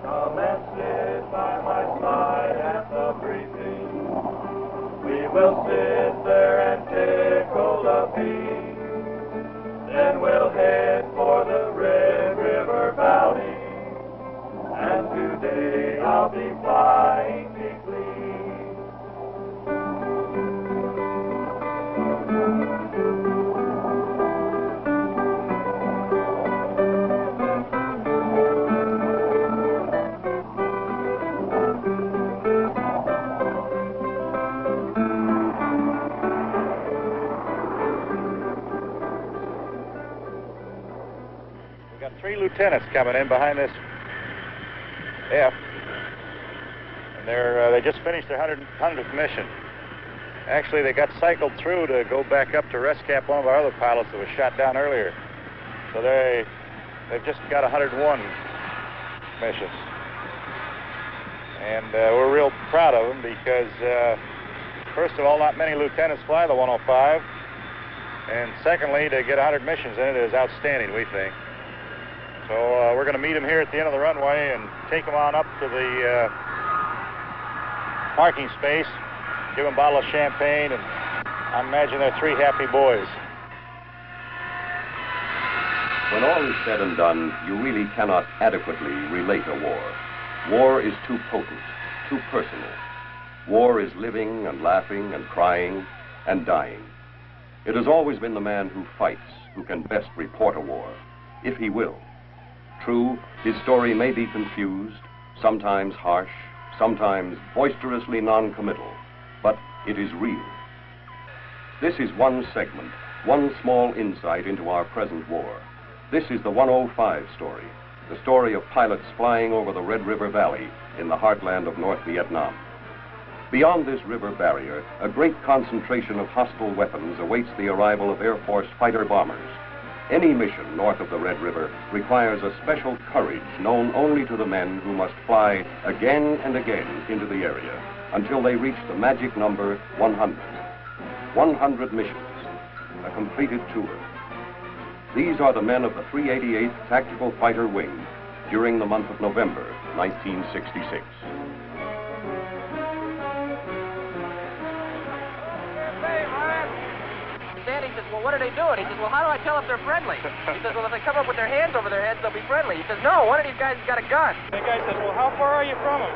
Come and sit by my side at the briefing. We will sit there and tickle the beans. Then we'll head for the Red River Valley. And today I'll be flying me clean. We've got 3 lieutenants coming in behind this F, and they just finished their 100th mission. Actually, they got cycled through to go back up to rescap one of our other pilots that was shot down earlier. So they've just got 101 missions, and we're real proud of them because first of all, not many lieutenants fly the 105, and secondly, to get 100 missions in it is outstanding, we think. So we're going to meet them here at the end of the runway and take them on up to the parking space, give them a bottle of champagne, and I imagine they're 3 happy boys. When all is said and done, you really cannot adequately relate a war. War is too potent, too personal. War is living and laughing and crying and dying. It has always been the man who fights who can best report a war, if he will. True, his story may be confused, sometimes harsh, sometimes boisterously non-committal, but it is real. This is one segment, one small insight into our present war. This is the 105 story, the story of pilots flying over the Red River Valley in the heartland of North Vietnam. Beyond this river barrier, a great concentration of hostile weapons awaits the arrival of Air Force fighter bombers. Any mission north of the Red River requires a special courage known only to the men who must fly again and again into the area until they reach the magic number 100. 100 missions, a completed tour. These are the men of the 388th Tactical Fighter Wing during the month of November, 1966. He says, well, what are they doing? He says, well, how do I tell if they're friendly? He says, well, if they come up with their hands over their heads, they'll be friendly. He says, no, one of these guys has got a gun. The guy says, well, how far are you from them?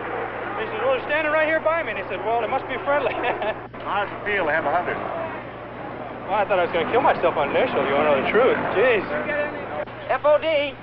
He says, well, they're standing right here by me. And he said, well, they must be friendly. How does it feel to have 100? Well, I thought I was going to kill myself on initial. You want to know the truth? Jeez. FOD.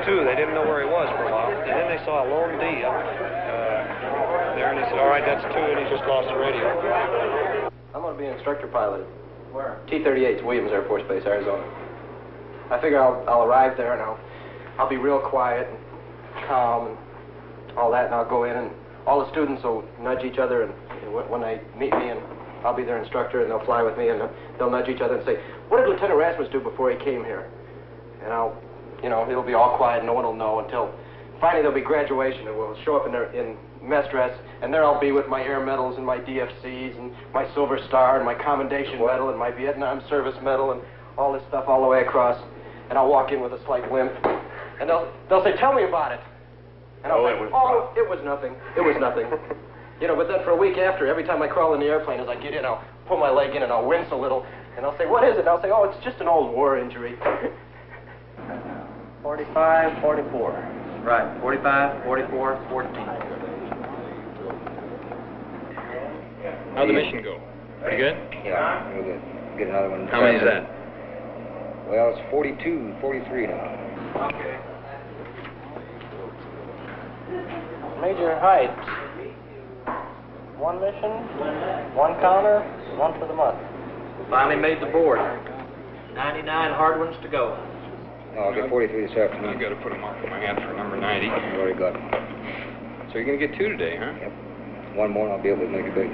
Two, they didn't know where he was for a while. And then they saw a lone D up there, and they said, all right, that's 2, and he just lost the radio. I'm going to be an instructor pilot. Where? T-38's Williams Air Force Base, Arizona. I figure I'll arrive there, and I'll be real quiet and calm and all that, and I'll go in, and all the students will nudge each other, and when they meet me, and I'll be their instructor, and they'll fly with me, and they'll nudge each other and say, what did Lieutenant Rasmus do before he came here? And it'll be all quiet, no one will know until finally there'll be graduation, and we'll show up in mess dress, and there I'll be with my air medals and my DFCs and my Silver Star and my Commendation Medal and my Vietnam Service Medal and all this stuff all the way across, and I'll walk in with a slight limp, and they'll say, tell me about it. And I'll say, it was nothing. It was nothing. But then for a week after, every time I crawl in the airplane, as I get in, I'll pull my leg in and I'll wince a little, and I'll say, what is it? And I'll say, oh, it's just an old war injury. 45, 44. Right, 45, 44, 14. How'd the mission go? Pretty good? Yeah, real good. Get another one. How many is that? Well, it's 42, 43 now. Okay. Major Heights. 1 mission, 1 counter, 1 for the month. Finally made the board. 99 hard ones to go. No, I'll get 43 this afternoon. I've got to put them up in my hand for number 90. I've already got them. So you're going to get 2 today, huh? Yep. 1 more and I'll be able to make a big.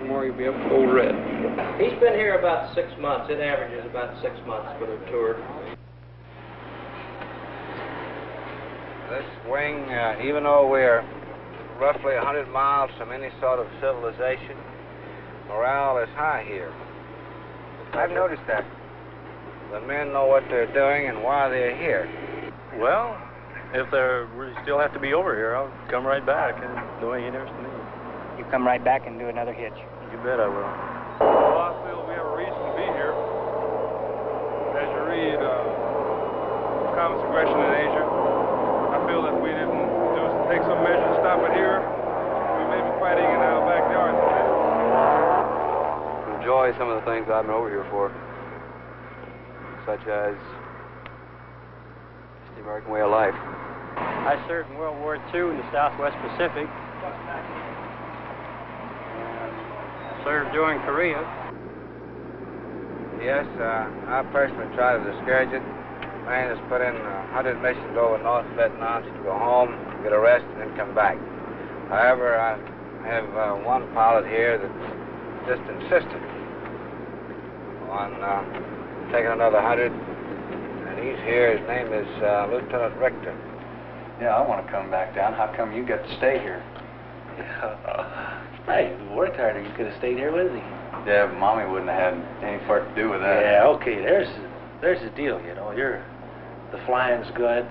1 more, you'll be able to go red. He's been here about 6 months. It averages about 6 months for the tour. This wing, even though we're roughly 100 miles from any sort of civilization, morale is high here. I've noticed that. The men know what they're doing and why they're here. Well, if we still have to be over here, I'll come right back. No ain't interested in me. You come right back and do another hitch. You bet I will. Well, I feel we have a reason to be here. As you read Comet's Aggression in Asia, I feel that if we didn't take some measures to stop it here, we may be fighting in our backyard today. Enjoy some of the things I've been over here for, such as the American way of life. I served in World War II in the Southwest Pacific. Served during Korea. Yes, I personally try to discourage it. Man has put in 100 missions over North Vietnam to go home, get a rest, and then come back. However, I have one pilot here that just insisted on taking another 100, and he's here. His name is Lieutenant Richter. Yeah, I want to come back down. How come you got to stay here? Hey, we worked harder. You could have stayed here with me. Yeah, but Mommy wouldn't have had any part to do with that. Yeah, okay. There's the deal. You know, the flying's good.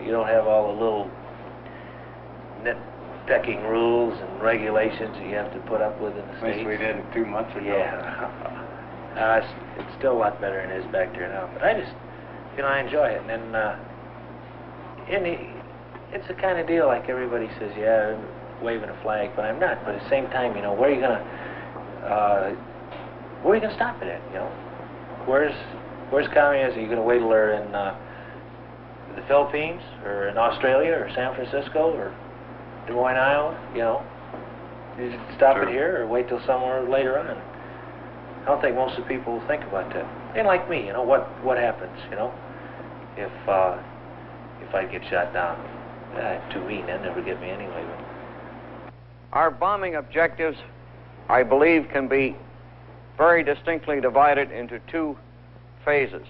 You don't have all the little nitpicking rules and regulations that you have to put up with in the States. At least we did 2 months ago. Yeah. It's still a lot better than it is back there now. But I just, I enjoy it. And then, it's the kind of deal like everybody says, yeah, waving a flag, but I'm not. But at the same time, where are you gonna stop it at? Where's communism? Are you gonna wait till they're in the Philippines or in Australia or San Francisco or Des Moines, Iowa? You stop it here or wait till somewhere later on. I don't think most of the people think about that. They like me, what happens, if I get shot down. I'm too mean, they'll never get me anyway. Our bombing objectives, I believe, can be very distinctly divided into 2 phases.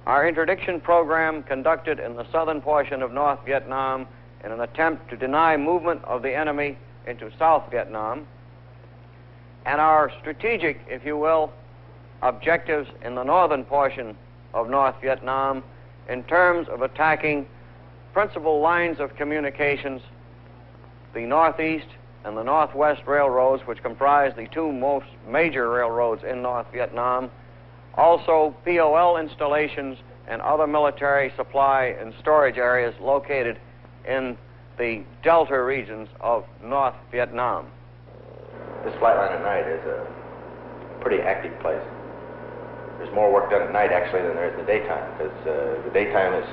Our interdiction program conducted in the southern portion of North Vietnam in an attempt to deny movement of the enemy into South Vietnam, and our strategic, if you will, objectives in the northern portion of North Vietnam in terms of attacking principal lines of communications, the Northeast and the Northwest railroads, which comprise the 2 most major railroads in North Vietnam, also POL installations and other military supply and storage areas located in the delta regions of North Vietnam. This flight line at night is a pretty active place. There's more work done at night, actually, than there is in the daytime, because the daytime is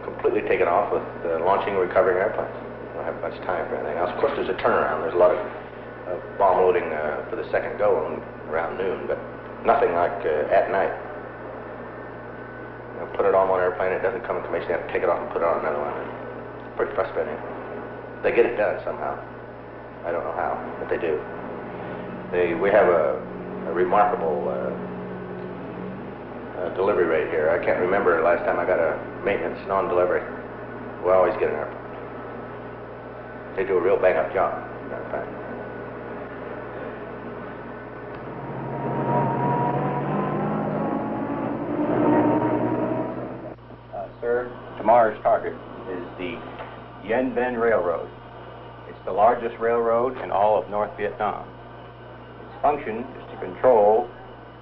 completely taken off with launching and recovering airplanes. We don't have much time for anything else. Of course, there's a turnaround. There's a lot of bomb loading for the second go around noon, but nothing like at night. Put it on one airplane, it doesn't come in commission, you have to take it off and put it on another one. It's pretty frustrating. They get it done somehow. I don't know how, but they do. We have a remarkable delivery rate here. I can't remember the last time I got a maintenance non-delivery. We always get an airplane. They do a real bang-up job, matter of fact. Sir, tomorrow's target is the Yen Binh Railroad. It's the largest railroad in all of North Vietnam. Its function is to control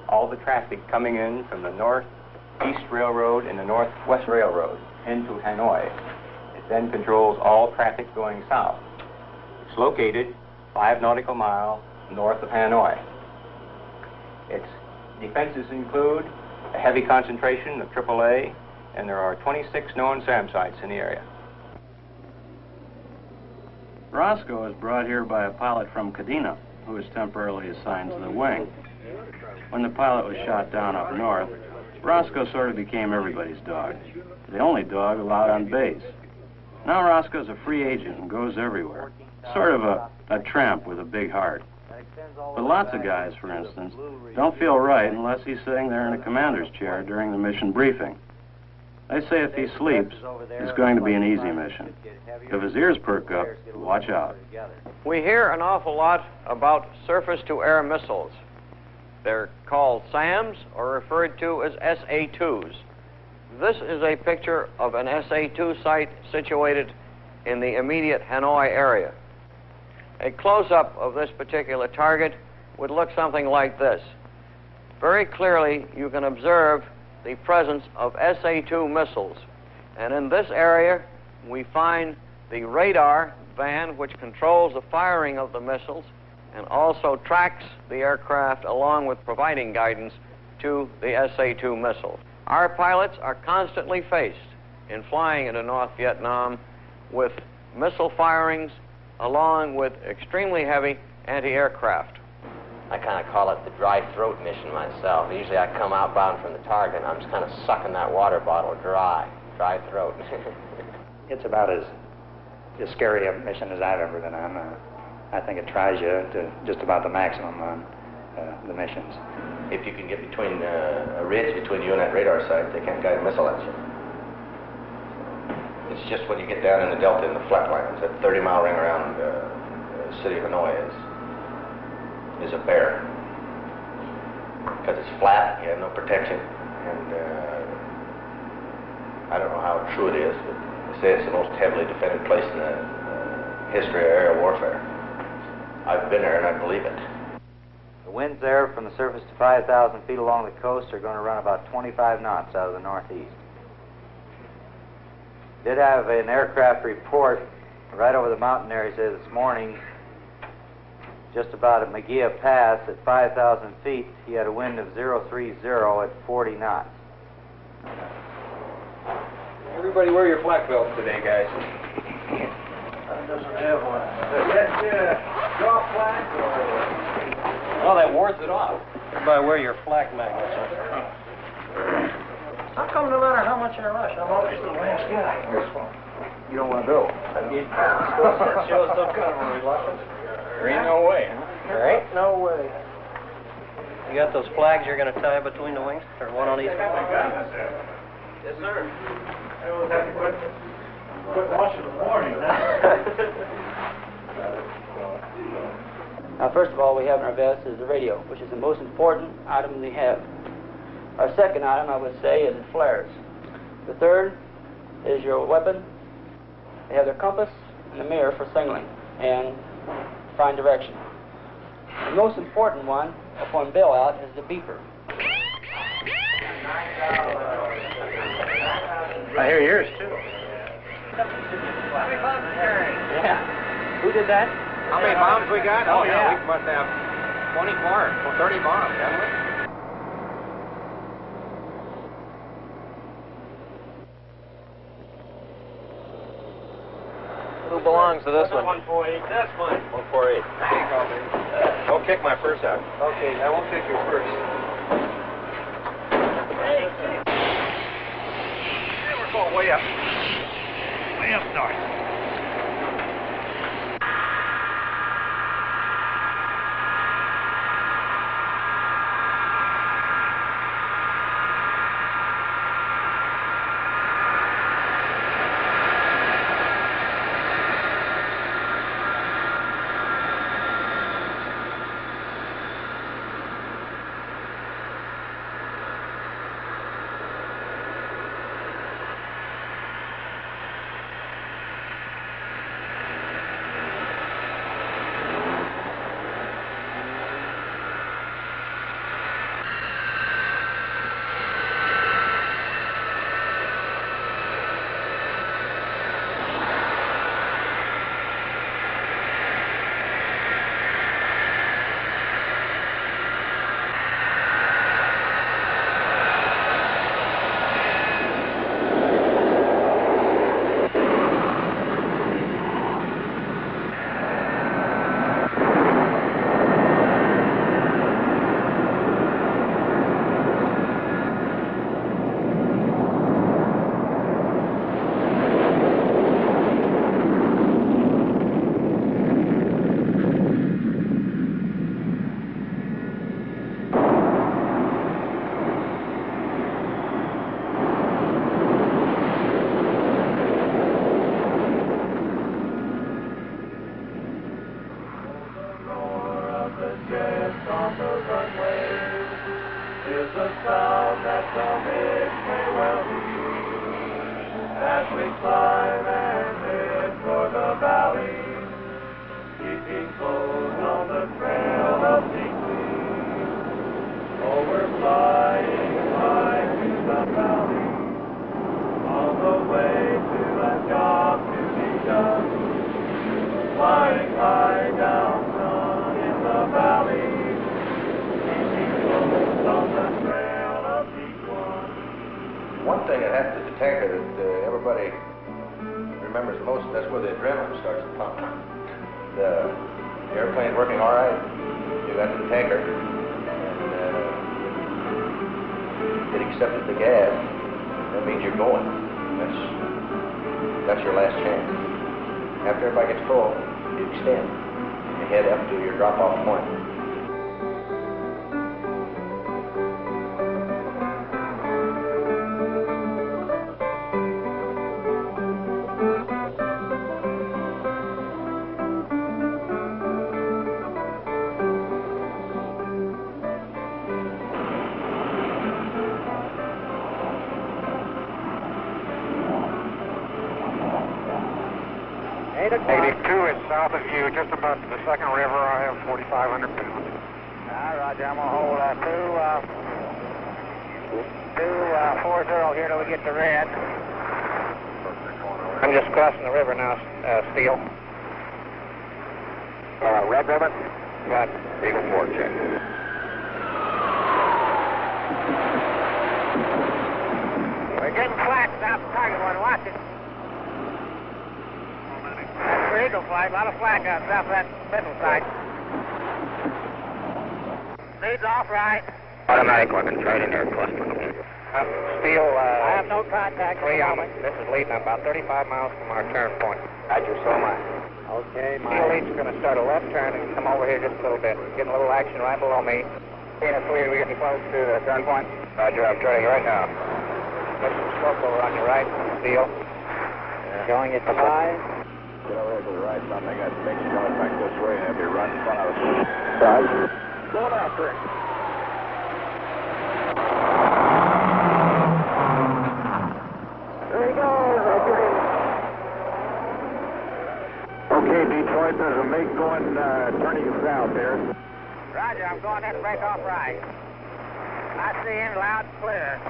all the traffic coming in from the Northeast Railroad and the Northwest Railroad into Hanoi. It then controls all traffic going south. It's located 5 nautical miles north of Hanoi. Its defenses include a heavy concentration of AAA and there are 26 known SAM sites in the area. Roscoe was brought here by a pilot from Kadena, who was temporarily assigned to the wing. When the pilot was shot down up north, Roscoe sort of became everybody's dog, the only dog allowed on base. Now Roscoe's a free agent and goes everywhere, sort of a tramp with a big heart. But lots of guys, for instance, don't feel right unless he's sitting there in a commander's chair during the mission briefing. They say if he sleeps, it's going to be an easy mission. If his ears perk up, watch out. We hear an awful lot about surface-to-air missiles. They're called SAMs or referred to as SA-2s. This is a picture of an SA-2 site situated in the immediate Hanoi area. A close-up of this particular target would look something like this. Very clearly, you can observe the presence of SA-2 missiles. And in this area, we find the radar van which controls the firing of the missiles and also tracks the aircraft along with providing guidance to the SA-2 missiles. Our pilots are constantly faced in flying into North Vietnam with missile firings along with extremely heavy anti-aircraft. I kind of call it the dry throat mission myself. Usually I come outbound from the target and I'm just kind of sucking that water bottle dry throat. It's about as scary a mission as I've ever been on. I think it tries you to just about the maximum on the missions. If you can get between a ridge between you and that radar site, they can't guide a missile at you. It's just when you get down in the delta in the flatlands, that 30-mile ring around the city of Hanoi is a bear. Because it's flat, you have no protection, and I don't know how true it is, but they say it's the most heavily defended place in the history of aerial warfare. I've been there and I believe it. The winds there from the surface to 5,000 feet along the coast are going to run about 25 knots out of the northeast. Did have an aircraft report right over the mountain there, he said this morning, just about at Magia Pass at 5,000 feet, he had a wind of 030 at 40 knots. Everybody wear your flak belts today, guys. Doesn't have one. Draw flag. Oh, that wards it off. Everybody wear your flak magnets. How come no matter how much I rush, I'm always the last guy? You don't want to go. That shows some kind of a reluctance. There ain't no way, huh? There ain't no way. You got those flags you're going to tie between the wings? Or one on each? Yes, sir. I always have to quit watching the morning. Now, first of all, we have in our vest is the radio, which is the most important item we have. Our second item, I would say, is the flares. The third is your weapon. They have their compass and the mirror for signaling and find direction. The most important one, upon bailout, is the beeper. I hear yours, too. Yeah. Who did that? How many bombs we got? Oh, yeah. We must have 24 or 30 bombs, haven't we? Who belongs to this one? 148. That's mine. 148. Don't kick my first out. Okay, I won't kick your first. We're going way up. Way up north. Here's the sound that the mix may well hear as we climb and head for the valley, keeping close on the trail of Sequoia. Oh, we're flying high to the valley, on the way to a job to be done. Flying high down sun in the valley, keeping close on the trail of Sequoia. One thing that happens at the tanker that everybody remembers the most, that's where the adrenaline starts to pump. The airplane's working all right, you got the tanker, and it accepted the gas, that means you're going. That's your last chance. After everybody gets full, you extend. You head up to your drop-off point. Negative 2 is south of you, just about to the second river. I have 4,500 pounds. All right, Roger. I'm going to hold 240 here till we get to red. I'm just crossing the river now, Steele. Red river? Got Eagle 4 check. We're getting flat south of target one. Watch it. That's for Eagle flight. A lot of flag out south of that middle side. Speed's off right. Automatic weapons right in there, cluster. Steele, I have no contact. 3 on it. This is leading about 35 miles from our turn point. Roger, so am I. Okay, Steele lead's going to start a left turn and come over here just a little bit. Getting a little action right below me. Being a clear, we getting close to the turn point? Roger, I'm turning right now. There's some smoke over on your right, Steele. Going at 5. Get over there to the right, son. They got things coming back this way, and they'll be right in front of us. Roger. Going after it. There he goes. Okay, Detroit, there's a MiG going, turning south there. Roger, I'm going to break off right. I see him loud and clear.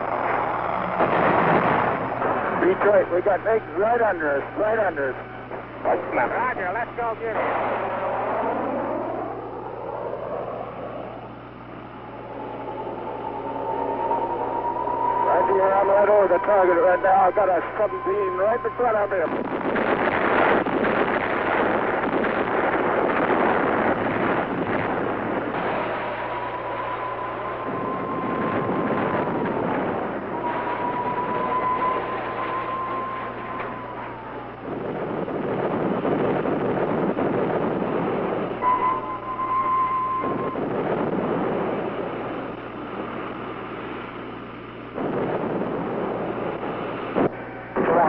Detroit, we got MiGs right under us, right under us. Roger, let's go get him. Roger, I'm right over the target right now. I've got a 17 right in front of him.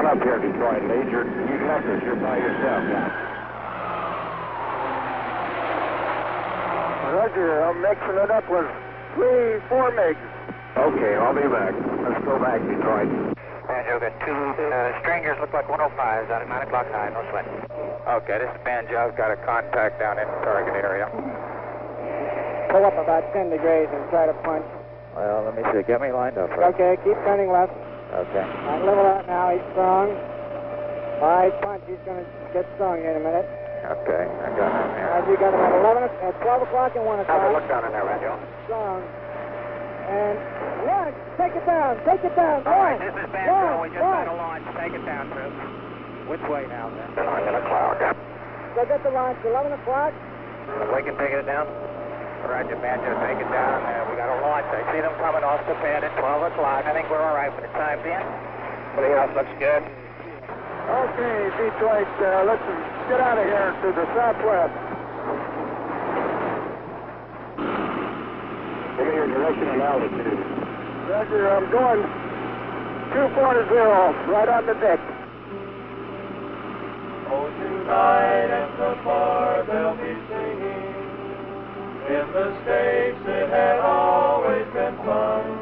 Up here, Detroit. Major, you left us. You're by yourself now. Roger, I'm mixing it up with 3, 4 MiGs. Okay, I'll be back. Let's go back, Detroit. Banjo, got 2 stringers, look like 105s out at 9 o'clock high, no sweat. Okay, this is Banjo. I've got a contact down in the target area. Pull up about 10 degrees and try to punch. Well, let me see. Get me lined up. Okay, keep turning left. Okay. All right, level out now. He's strong. All right, punch. He's going to get strong in a minute. Okay, I got him here. You got him at 12 o'clock and 1 o'clock. How's it look down in there, Banjo? Strong. And launch. Take it down. Take it down. All right, this is Banjo. We just launch. had a launch. Take it down, Chris. Which way now, then? I'm in a cloud. So get the launch. 11 o'clock. We can take it down. Roger, Banjo, take it down. We got a launch. I see them coming off the pad at 12 o'clock. I think we're all right for the time being. Everything else looks good. Okay, Detroit, let's get out of here to the southwest. Give me your direction and altitude. Roger, I'm going 240, right on the deck. Oh, tonight at the bar they'll be singing. In the States it had always been fun.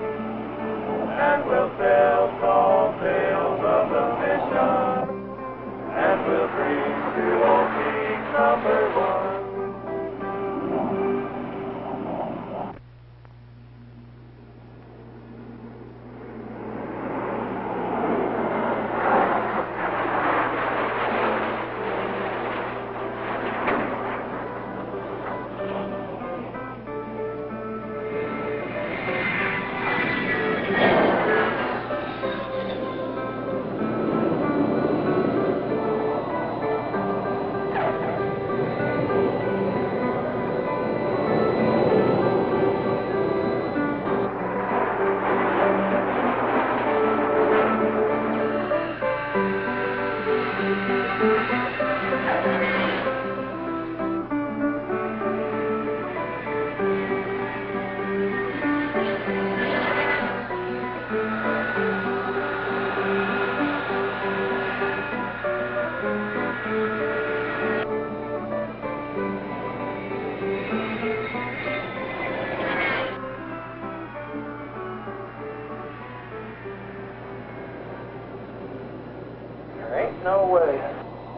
Ain't no way.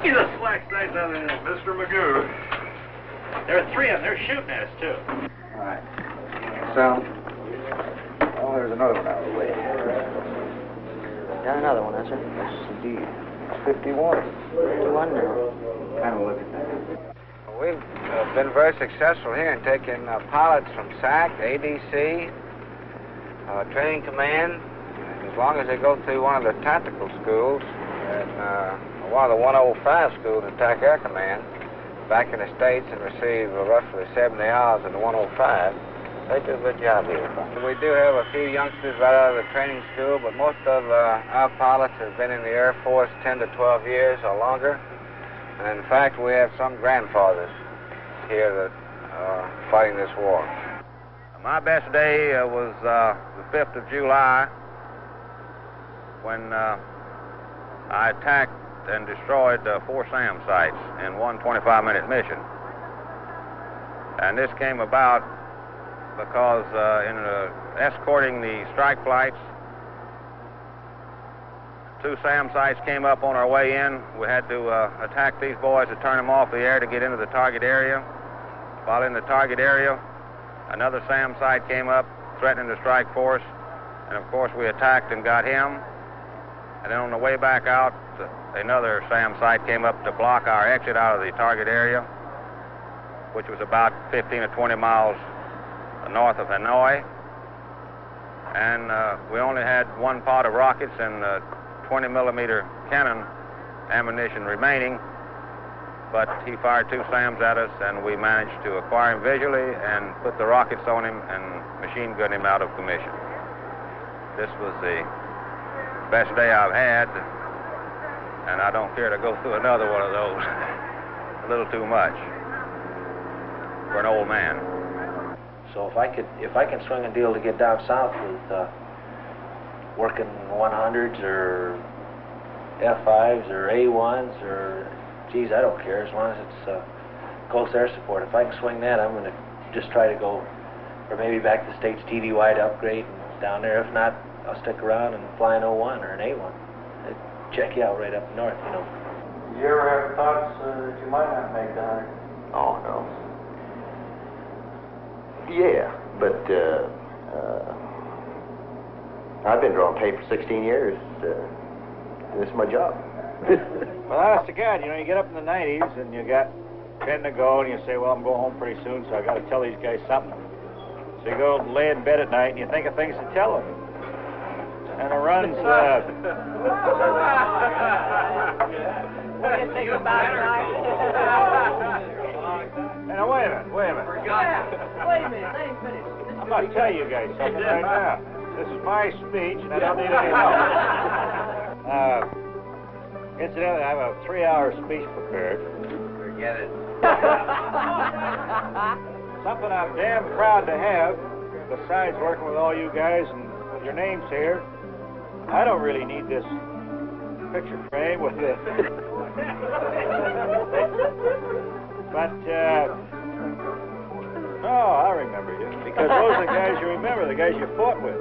Get a slack sight down there, Mr. Magoo. There are three of them. They're shooting at us, too. All right. So, oh, there's another one out of the way. Got another one, that's it. Yes, indeed. 51. 51 now. Kind of look at that. We've been very successful here in taking pilots from SAC, ADC, Training Command, as long as they go through one of the tactical schools and one of the 105 schools in TAC Air Command back in the States and receive roughly 70 hours in the 105. They do a good job here. We do have a few youngsters right out of the training school, but most of our pilots have been in the Air Force 10 to 12 years or longer. And in fact, we have some grandfathers here that are fighting this war. My best day was the 5th of July when I attacked and destroyed 4 SAM sites in one 25-minute mission. And this came about because in escorting the strike flights, 2 SAM sites came up on our way in. We had to attack these boys to turn them off the air to get into the target area. While in the target area, another SAM site came up, threatening to strike force, and of course we attacked and got him. And then on the way back out, another SAM site came up to block our exit out of the target area, which was about 15 or 20 miles north of Hanoi. And we only had one pot of rockets and 20-millimeter cannon ammunition remaining, but he fired 2 SAMs at us, and we managed to acquire him visually and put the rockets on him and machine gun him out of commission. This was the best day I've had, and I don't care to go through another one of those. A little too much for an old man. So if I can swing a deal to get down south with working 100s or F5s or A1s or, geez, I don't care, as long as it's close air support. If I can swing that, I'm going to just try to go, or maybe back to the States TDY to upgrade and down there. If not, I'll stick around and fly an O1 or an A1. It'd check you out right up north, you know. You ever have thoughts that you might not make the 100? Oh, no. Yeah, but I've been drawing tape for 16 years. This is my job. Well, honest to God, you know, you get up in the 90s and you got 10 to go and you say, well, I'm going home pretty soon, so I got to tell these guys something. So you go lay in bed at night and you think of things to tell them. And it runs, What do you think about it, Now, wait a minute. Wait a minute, I ain't finished. I'm going to tell you guys something right now. This is my speech, and I don't need any help. Incidentally, I have a 3-hour speech prepared. Forget it. Something I'm damn proud to have, besides working with all you guys and with your names here. I don't really need this picture frame with it. But, no, I remember you. Because those are the guys you remember, the guys you fought with.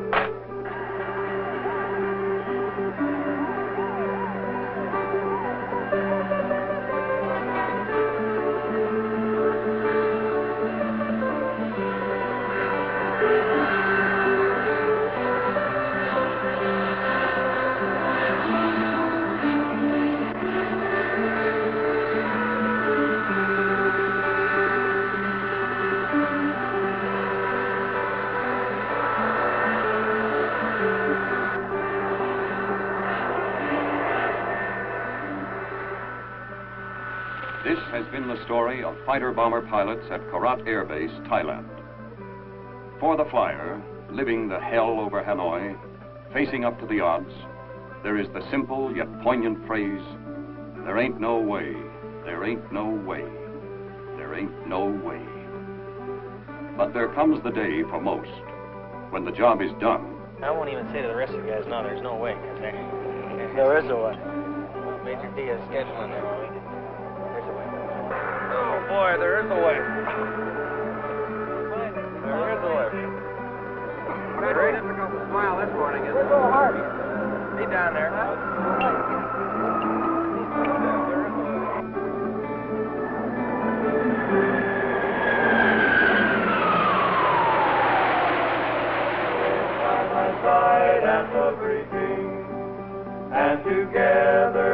This has been the story of fighter-bomber pilots at Korat Air Base, Thailand. For the flyer, living the hell over Hanoi, facing up to the odds, there is the simple yet poignant phrase, there ain't no way, there ain't no way, there ain't no way. But there comes the day for most, when the job is done. I won't even say to the rest of you guys, no, there's no way. There is a way. Major D is scheduling there. Oh, boy, there is a way. There is a way. Very difficult to smile this morning, isn't it? Harvey. He down there. together